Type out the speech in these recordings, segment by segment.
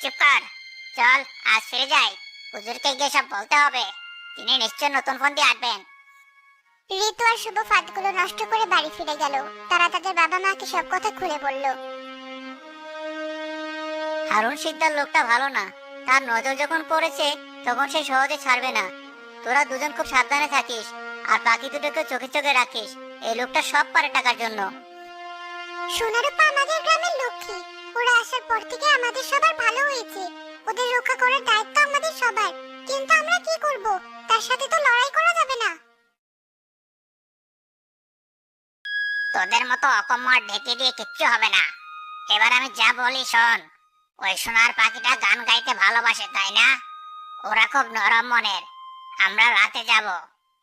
চুপ কর। চল আজ ফিরে যাই। হুজুরকে গিয়ে সব বলতে হবে। তিনি নিশ্চয় নতুন ফোন দিয়ে আসবেন। ঋতু আর শুভ ফাঁদগুলো নষ্ট করে বাড়ি ফিরে গেল। তারা তাদের বাবা মাকে সব কথা খুলে বলল। হারুন শিকদার লোকটা ভালো না। তার নজর যখন পড়েছে তখন সে সহজে ছাড়বে না। তোরা দুজন খুব সাবধানে থাকিস, আর বাকি দুটোকে চোখে চোখে রাখিস। এই লোকটা সব পারে টাকার জন্য। সোনারূপা আমাদের গ্রামের লক্ষ্মী। ওরা আসার পর থেকে আমাদের সবার ভালো হয়েছে। ওদের রক্ষা করার দায়িত্ব আমাদের সবার। কিন্তু আমরা কি করব? তার সাথে তো লড়াই করা যাবে না। তোদের মতো অকম্মার ঢেকে দিয়ে কিচ্ছু হবে না। এবার আমি যা বলি শোন। ওই সোনার পাখিটা গান গাইতে ভালোবাসে, তাই না? ওরা খুব নরম মনের। আমরা রাতে যাব,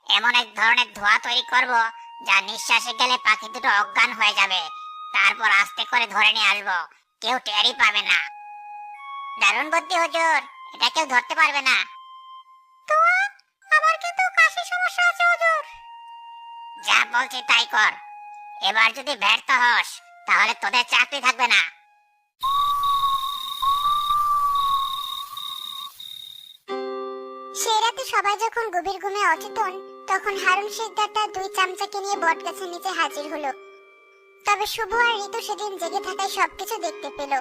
এমন এক ধরনের ধোঁয়া তৈরি করব যা নিঃশ্বাসে গেলে পাখি দুটো অজ্ঞান হয়ে যাবে। তারপর আস্তে করে ধরে নিয়ে আসবো। কেউ টেরই পাবে না। দারুণ বুদ্ধি হুজুর, এটা কেউ ধরতে পারবে না। তো আমার কিন্তু কাশির সমস্যা আছে হুজুর। যা বলছি তাই কর। এবার যদি ব্যর্থ হস তাহলে তোদের চাকরি থাকবে না। সে রাতে সবাই যখন গভীর ঘুমে অচেতন, তখন হারুন শিকদার তার দুই চামচাকে নিয়ে বটগাছের নিচে হাজির হলো। তবে শুভ আর ঋতু সেদিন জেগে থাকায় সবকিছু দেখতে পেল।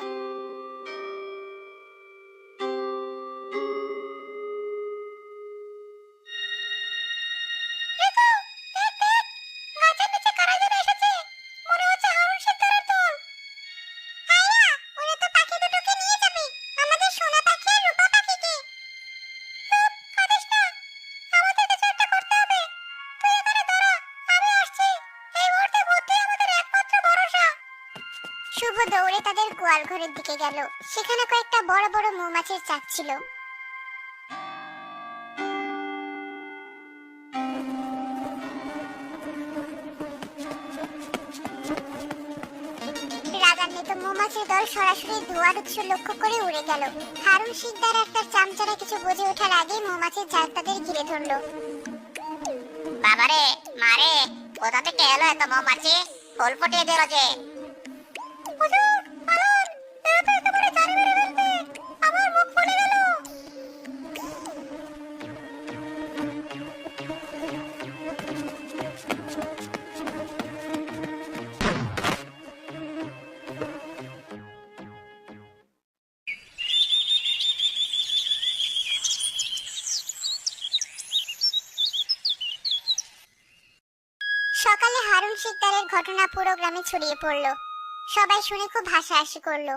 শুভ দৌড়ে তাদের গোয়াল ঘরের দিকে গেল। সেখানে কয়েকটা বড় বড় মৌমাছির চাক ছিল। রাগান্বিত মৌমাছির দল সরাসরি ধোঁয়ার উৎস লক্ষ্য করে উড়ে গেল। হারুন শিকদার আর তার চামচারা কিছু বুঝে ওঠার আগেই মৌমাছির জাল তাদের ঘিরে ধরলো। বাবারে মারে, কোথা থেকে এলো এত মৌমাছি? ফুল ফুটিয়ে দিল যে। সকালে হারুন শিকদারের ঘটনা পুরো গ্রামে ছড়িয়ে পড়লো। সবাই শুনে খুব হাসাহাসি করলো।